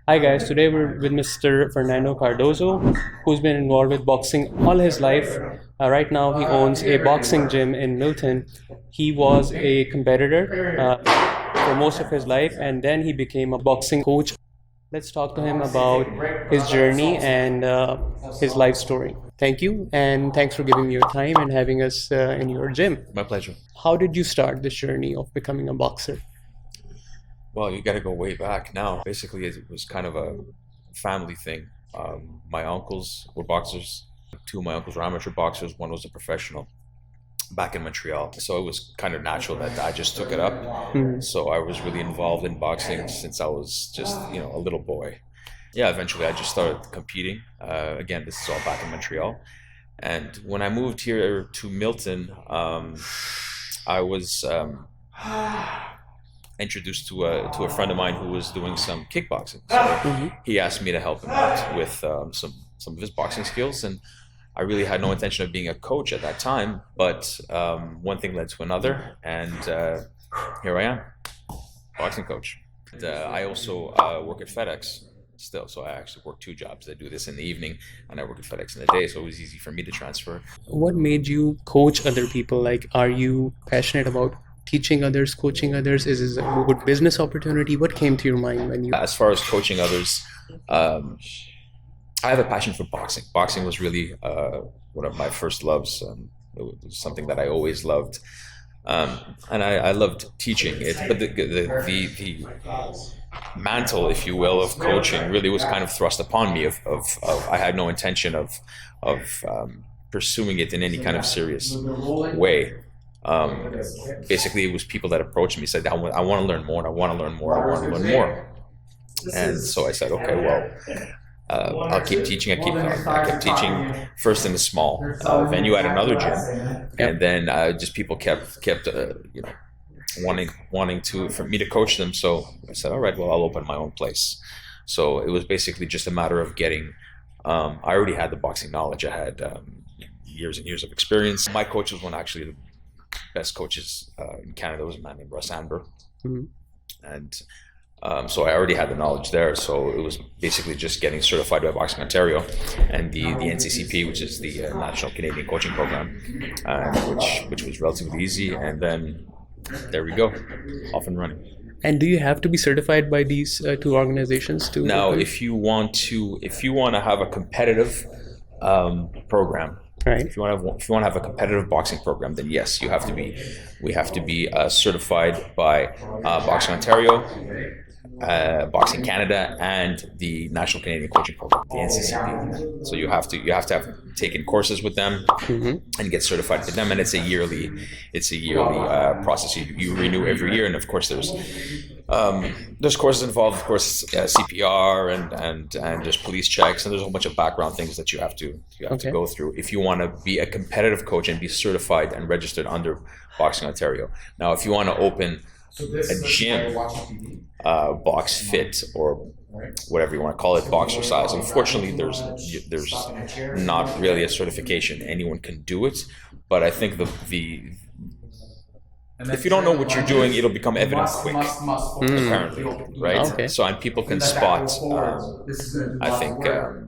Hi guys, today we're with Mr. Fernando Cardoso, who's been involved with boxing all his life. Right now, he owns a boxing gym in Milton. He was a competitor for most of his life, and then he became a boxing coach. Let's talk to him about his journey and his life story. Thank you, and thanks for giving me your time and having us in your gym. My pleasure. How did you start this journey of becoming a boxer? Well, you got to go way back now. Basically, it was kind of a family thing. My uncles were boxers. Two of my uncles were amateur boxers. One was a professional back in Montreal. So it was kind of natural that I just took it up. So I was really involved in boxing since I was just, a little boy. Yeah, eventually I just started competing. Again, this is all back in Montreal. And when I moved here to Milton, I was introduced to a friend of mine who was doing some kickboxing. So he asked me to help him out with some of his boxing skills, and I really had no intention of being a coach at that time. But one thing led to another, and here I am, boxing coach. And, I also work at FedEx still, so I actually work two jobs. I do this in the evening, and I work at FedEx in the day, so it was easy for me to transfer. What made you coach other people? Like, are you passionate about teaching others, coaching others? Is this a good business opportunity? What came to your mind when you... As far as coaching others, I have a passion for boxing. Boxing was really one of my first loves. It was something that I always loved. And I loved teaching it, but the mantle, if you will, of coaching really was kind of thrust upon me. I had no intention of pursuing it in any kind of serious way. Basically, it was people that approached me, said, I want to learn more, and I want to learn more, I want to learn more. And so I said, okay, well, I'll keep teaching. I kept teaching first in a small venue at another gym, and then just people kept wanting for me to coach them. So I said, all right, well, I'll open my own place. So it was basically just a matter of getting. I already had the boxing knowledge. I had years and years of experience. My coach was one actually the best coaches in Canada. Was a man named Rashid Ali, and so I already had the knowledge there. So it was basically just getting certified by Boxing Ontario and the NCCP, which is the National Canadian Coaching Program, which was relatively easy. And then there we go, off and running. And do you have to be certified by these two organizations to... Now, if you want to have a competitive program, right? If you want to have a competitive boxing program, then yes, we have to be certified by Boxing Ontario, Boxing Canada, and the National Canadian Coaching Program, the NCCP. So you have to have taken courses with them and get certified with them, and it's a yearly process. You renew every year, and of course there's courses involved, of course, CPR and there's police checks, and there's a whole bunch of background things that you have to go through if you want to be a competitive coach and be certified and registered under Boxing Ontario. Now, if you want to open a gym, box fit, or whatever you want to call it, boxer size, unfortunately there's not really a certification. Anyone can do it, but I think if you don't know what you're doing, it'll become evident quick, apparently, right? Okay. So, and people can spot, I think, I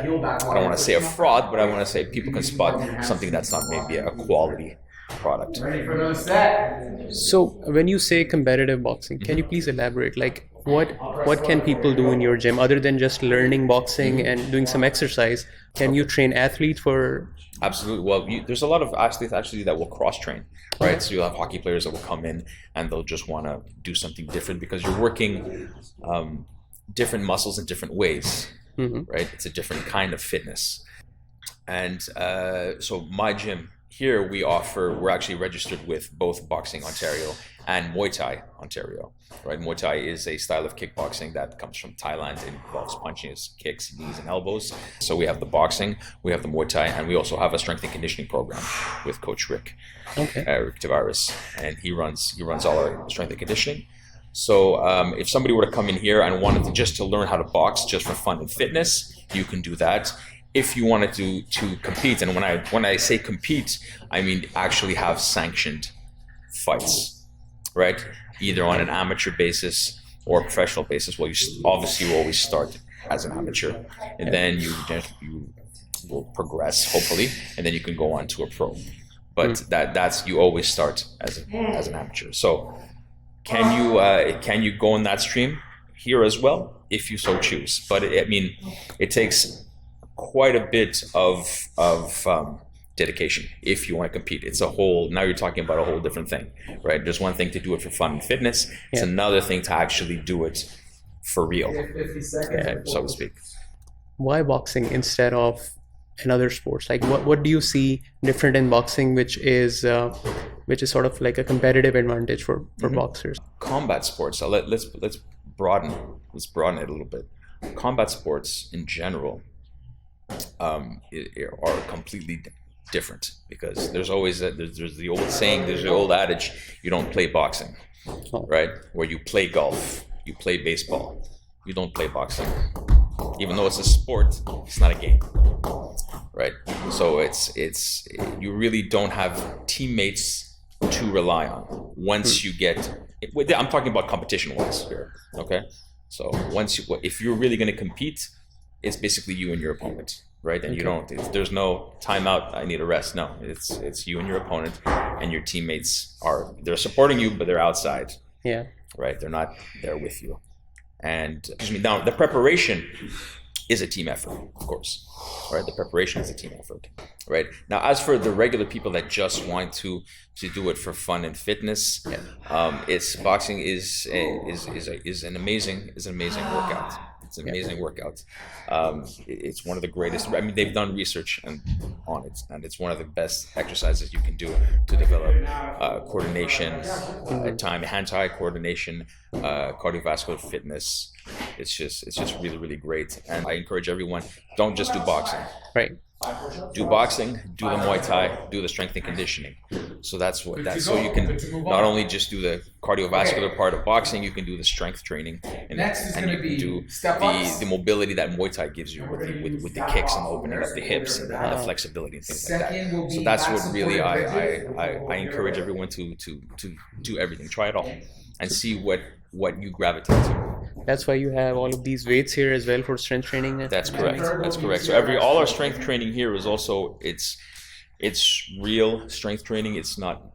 don't want to say a fraud, but I want to say people can spot something that's not maybe a quality product. So when you say competitive boxing, can you please elaborate? Like, what can people do in your gym other than just learning boxing and doing some exercise? Can you train athletes for... Absolutely. Well, there's a lot of athletes actually that will cross-train, right? So you'll have hockey players that will come in and they'll just want to do something different because you're working different muscles in different ways, right? It's a different kind of fitness. And so my gym here, we're actually registered with both Boxing Ontario and Muay Thai Ontario, right? Muay Thai is a style of kickboxing that comes from Thailand. It involves punching, kicks, knees, and elbows. So we have the boxing, we have the Muay Thai, and we also have a strength and conditioning program with Coach Rick Tavares, and he runs all our strength and conditioning. So if somebody were to come in here and wanted to learn how to box just for fun and fitness, you can do that. If you wanted to compete, and when I say compete, I mean actually have sanctioned fights, right? Either on an amateur basis or a professional basis, well, obviously you always start as an amateur, and then you will progress hopefully, and then you can go on to a pro. But that's you always start as an amateur. So can you go in that stream here as well if you so choose? But it takes quite a bit of dedication if you want to compete. It's now you're talking about a whole different thing, right? There's one thing to do it for fun and fitness. It's another thing to actually do it for real, so to speak. Why boxing instead of another sports? Like what do you see different in boxing, which is sort of like a competitive advantage for boxers? Combat sports. So let's broaden it a little bit. Combat sports in general are completely different, because there's always there's the old saying, there's the old adage, you don't play boxing, right? Where you play golf, you play baseball, you don't play boxing. Even though it's a sport, it's not a game, right? So it's you really don't have teammates to rely on once you get. I'm talking about competition-wise here, okay? So if you're really going to compete, it's basically you and your opponent, right? And there's no timeout, I need a rest. No, it's you and your opponent, and your teammates they're supporting you, but they're outside. Yeah. Right? They're not there with you. And now the preparation is a team effort, of course. Right? The preparation is a team effort. Right? Now, as for the regular people that just want to do it for fun and fitness, boxing is an amazing workout. It's an amazing workout. It's one of the greatest. I mean, they've done research on it, and it's one of the best exercises you can do to develop coordination, hand-eye coordination, cardiovascular fitness. It's just really, really great. And I encourage everyone, don't just do boxing. Right. Do boxing, do the Muay Thai, do the strength and conditioning. So so you can not only just do the cardiovascular part of boxing, you can do the strength training, and you can do the mobility that Muay Thai gives you with the kicks and opening up the hips and the flexibility and things like that. So that's what really I encourage everyone to do everything. Try it all and see what you gravitate to. That's why you have all of these weights here as well for strength training. That's correct. So all our strength training here is also it's real strength training. It's not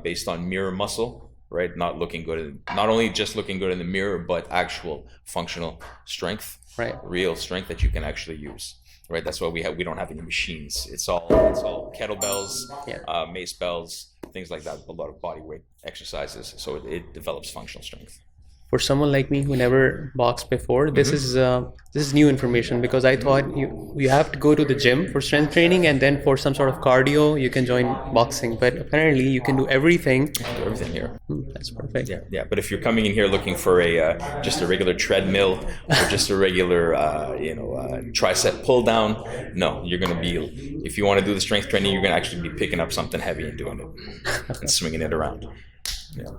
based on mirror muscle, right? Not only just looking good in the mirror, but actual functional strength, right? Real strength that you can actually use, right? That's why we don't have any machines. It's all kettlebells, mace bells, things like that. A lot of body weight exercises, so it develops functional strength. For someone like me who never boxed before, this is new information, because I thought you have to go to the gym for strength training, and then for some sort of cardio you can join boxing. But apparently you can do everything. Do everything here. That's perfect. Yeah. But if you're coming in here looking for just a regular treadmill or just a regular tricep pull down, no, you're gonna be. If you want to do the strength training, you're gonna actually be picking up something heavy and doing it and swinging it around. Yeah.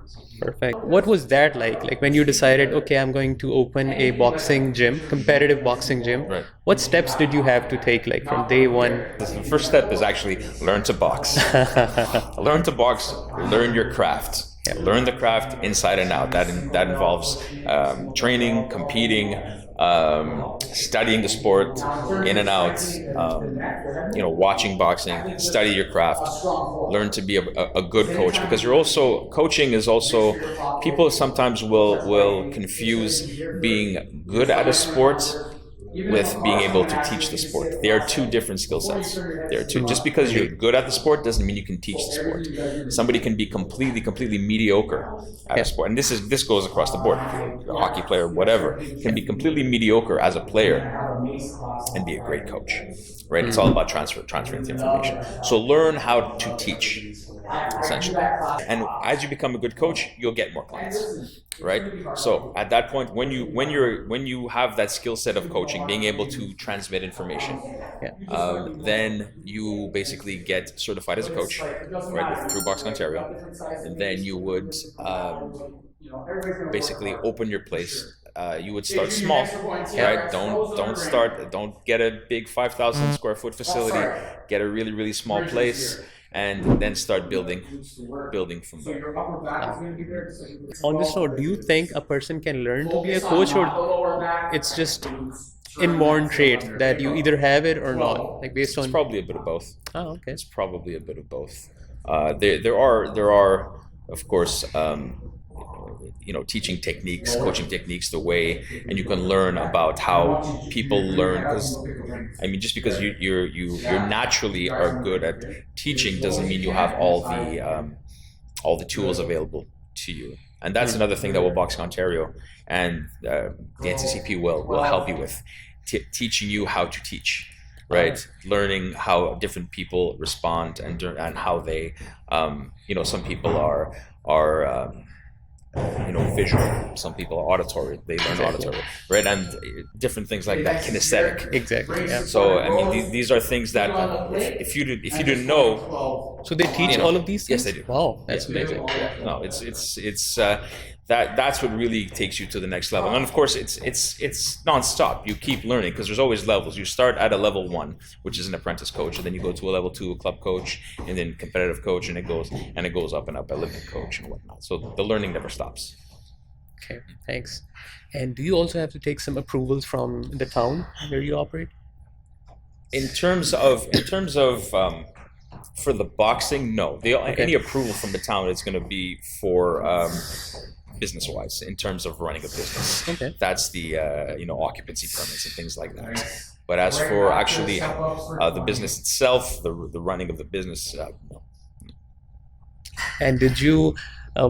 Perfect. What was that like? Like when you decided, okay, I'm going to open a boxing gym, competitive boxing gym. Right. What steps did you have to take, like from day one? The first step is actually learn to box. Learn to box. Learn your craft. Yeah. Learn the craft inside and out. That involves training, competing, studying the sport in and out, watching boxing, study your craft, learn to be a good coach, because coaching is also, people sometimes will confuse being good at a sport with being able to teach the sport. They are two different skill sets. Just because you're good at the sport doesn't mean you can teach the sport. Somebody can be completely mediocre at a sport, and this goes across the board. If you're a hockey player, whatever, can be completely mediocre as a player and be a great coach. Right? It's all about transferring the information. So learn how to teach, essentially. And as you become a good coach, you'll get more clients. Right? So at that point, when you have that skill set of coaching, being able to transmit information, then you basically get certified as a coach, right, through Boxing Ontario, and then you would basically open your place. You would start small, right? Don't get a big 5,000 square foot facility. Get a really, really small place. and then start building from there. On this note, do you think a person can learn to be a coach, or it's just inborn trait that you either have it or not, like based on? It's probably a bit of both. Oh, okay. It's probably a bit of both. There are of course teaching techniques, coaching techniques, the way, and you can learn about how people learn. Because I mean, just because you naturally are good at teaching doesn't mean you have all the tools available to you. And that's another thing that Boxing Ontario and the NCCP will help you with, teaching you how to teach, right? Learning how different people respond and how they, some people are visual, some people are auditory, they learn auditory, right? And different things like that, kinesthetic. Exactly. Yeah. So I mean, these are things that if you didn't know. So they teach all of these things? Yes, they do. Wow, that's amazing. Yeah. No, it's that's what really takes you to the next level. And of course, it's nonstop. You keep learning because there's always levels. You start at a level 1, which is an apprentice coach, and then you go to a level 2, a club coach, and then competitive coach, and it goes up and up, Olympic coach and whatnot. So the learning never stops. Okay, thanks. And do you also have to take some approvals from the town where you operate? In terms of for the boxing, no. Any approval from the town is going to be for business-wise, in terms of running a business. Okay. That's the occupancy permits and things like that. But as for actually the business itself, the running of the business, no. And did you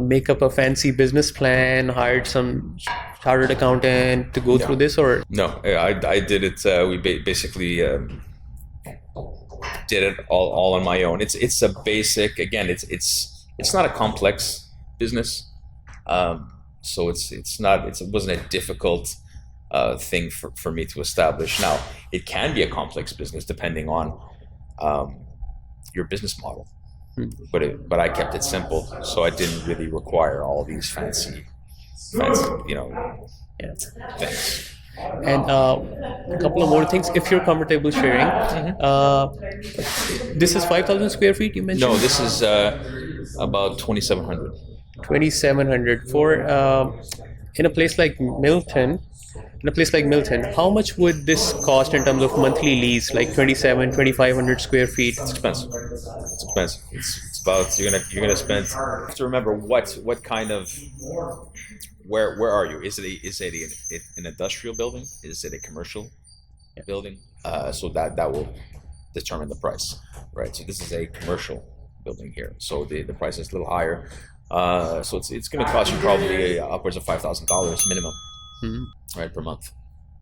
make up a fancy business plan, hired some chartered accountant to go through this, or? No, I did it. We basically did it all on my own. It's a basic. Again, it's not a complex business, so it wasn't a difficult thing for me to establish. Now, it can be a complex business depending on your business model. But I kept it simple, so I didn't really require all these fancy things. And a couple of more things, if you're comfortable sharing. This is 5,000 square feet, you mentioned? No, this is about 2,700. 2,700 for in a place like Milton. How much would this cost in terms of monthly lease, like 2,500 square feet? It's expensive. It's about you're gonna spend. You have to remember what kind of. Where are you? Is it an industrial building? Is it a commercial building? So that will determine the price, right? So this is a commercial building here, so the price is a little higher. So it's going to cost you probably upwards of $5,000 minimum, right, per month.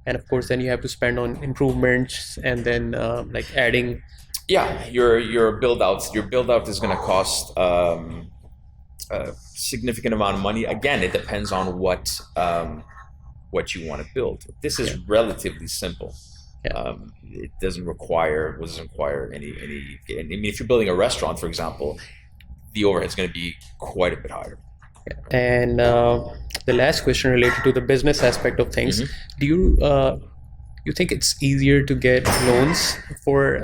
And of course, then you have to spend on improvements and then like adding. Yeah, your build out is going to cost a significant amount of money. Again, it depends on what you want to build. This is relatively simple. It doesn't require any. I mean, if you're building a restaurant, for example, the overhead is going to be quite a bit higher. And the last question related to the business aspect of things: do you think it's easier to get loans for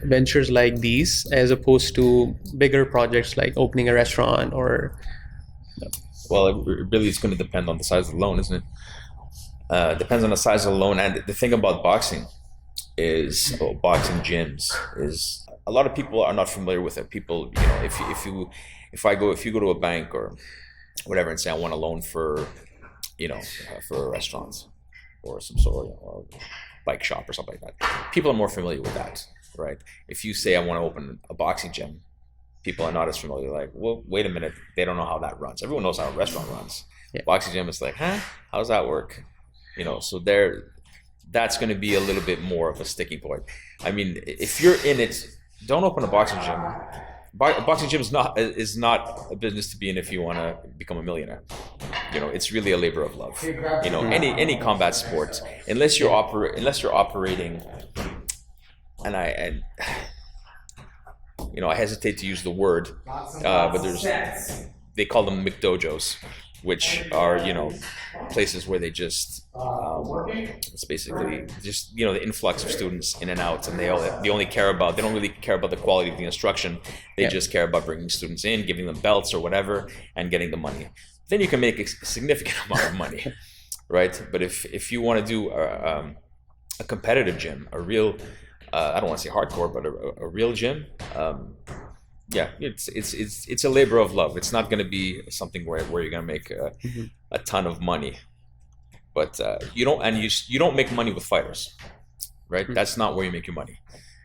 ventures like these as opposed to bigger projects like opening a restaurant or? Well, it really is going to depend on the size of the loan, isn't it? Depends on the size of the loan. And the thing about boxing is, boxing gyms is, a lot of people are not familiar with it. People, if you go to a bank or whatever and say, I want a loan for a restaurant or some sort of bike shop or something like that, people are more familiar with that, right? If you say, I want to open a boxing gym, people are not as familiar. Like, well, wait a minute, they don't know how that runs. Everyone knows how a restaurant runs. Boxing gym is like, how does that work? So that's going to be a little bit more of a sticking point. I mean, if you're in it, don't open a boxing gym. A boxing gym is not a business to be in if you want to become a millionaire. It's really a labor of love. Any combat sport, unless you're operating, and I hesitate to use the word, but they call them McDojos. which are, you know, places where they just it's basically just, you know, the influx of students in and out, and they don't really care about the quality of the instruction. They just care about bringing students in, giving them belts or whatever, and getting the money. Then you can make a significant amount of money, right? But if you want to do a competitive gym, a real I don't want to say hardcore, but a real gym, yeah, it's a labor of love. It's not going to be something where you're going to make a ton of money, but you don't make money with fighters, right? That's not where you make your money,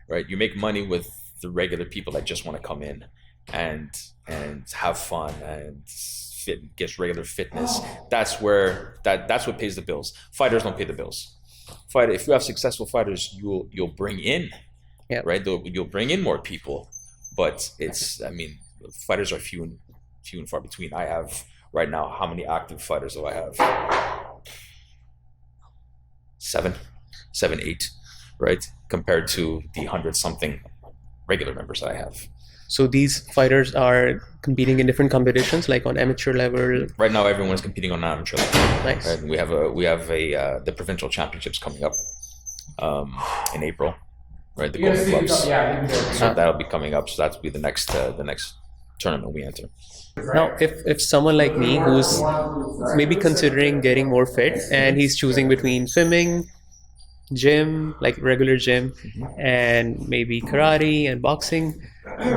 right? You make money with the regular people that just want to come in and have fun and get regular fitness. That's what pays the bills. Fighters don't pay the bills. If you have successful fighters, you'll bring in, right? You'll bring in more people. But fighters are few and far between. I have right now, how many active fighters do I have? Seven, 8, right? Compared to the 100-something regular members that I have. So these fighters are competing in different competitions, like on amateur level. Right now, everyone's competing on amateur level. Nice. Right? We have the provincial championships coming up in April. Right, the Golden Clubs. So that'll be coming up. So that'll be the next tournament we enter. Now, if someone like me who's maybe considering getting more fit and he's choosing between swimming, gym, like regular gym, and maybe karate and boxing,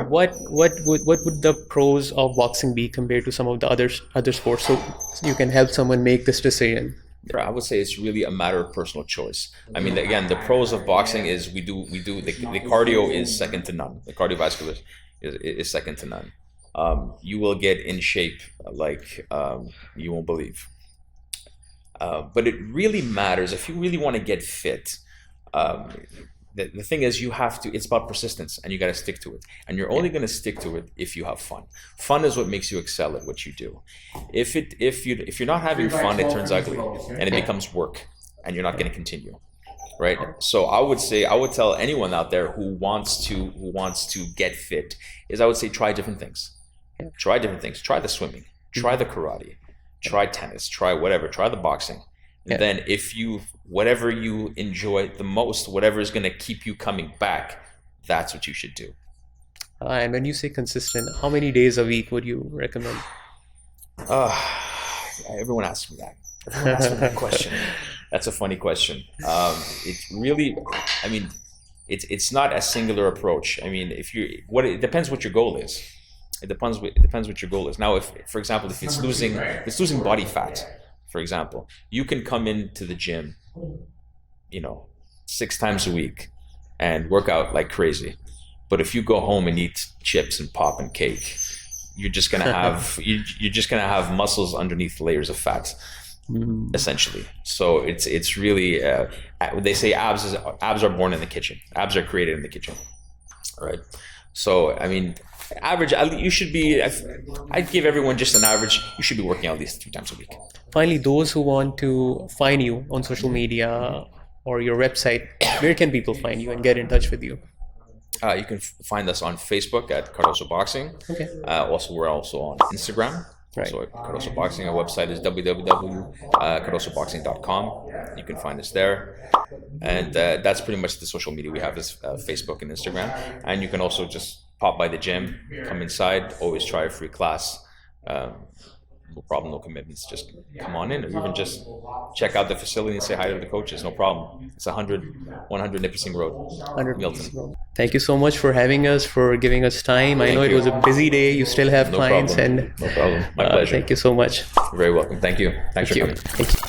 what would the pros of boxing be compared to some of the other sports? So you can help someone make this decision. I would say it's really a matter of personal choice. I mean, again, the pros of boxing is the cardio is second to none. The cardiovascular is second to none. You will get in shape like you won't believe. But it really matters if you really want to get fit. The thing is, it's about persistence, and you got to stick to it. And you're only going to stick to it if you have fun. Fun is what makes you excel at what you do. If you're not having fun, it turns ugly, and it becomes work, and you're not going to continue, right? So I would tell anyone out there who wants to get fit I would say try different things. Try different things. Try the swimming. Try the karate. Try tennis. Try whatever. Try the boxing. And then whatever you enjoy the most, whatever is going to keep you coming back, that's what you should do. And when you say consistent, how many days a week would you recommend? Everyone asks me that. Everyone asks me that question. That's a funny question. It's really, it's not a singular approach. I mean, it depends what your goal is. It depends what your goal is. Now, for example, if it's losing body fat, for example, you can come into the gym, 6 times a week and work out like crazy. But if you go home and eat chips and pop and cake, you're just gonna have muscles underneath layers of fat, essentially. So it's really they say abs are born in the kitchen. Abs are created in the kitchen, right? So average, you should be. I'd give everyone just an average. You should be working out at least 3 times a week. Finally, those who want to find you on social media or your website, where can people find you and get in touch with you? You can find us on Facebook at Cardoso Boxing. Okay. We're also on Instagram. Right. So at Cardoso Boxing, our website is www.cardosoboxing.com. You can find us there. And that's pretty much the social media we have is Facebook and Instagram. And you can also just pop by the gym, come inside, always try a free class. No problem, no commitments. Just come on in, or even just check out the facility and say hi to the coaches. No problem. It's 100 Nippising Road, 100 Milton. Thank you so much for having us, for giving us time. I know it was a busy day. You still have clients. No problem. My pleasure. Thank you so much. You're very welcome. Thank you. Thanks for coming. Thank you.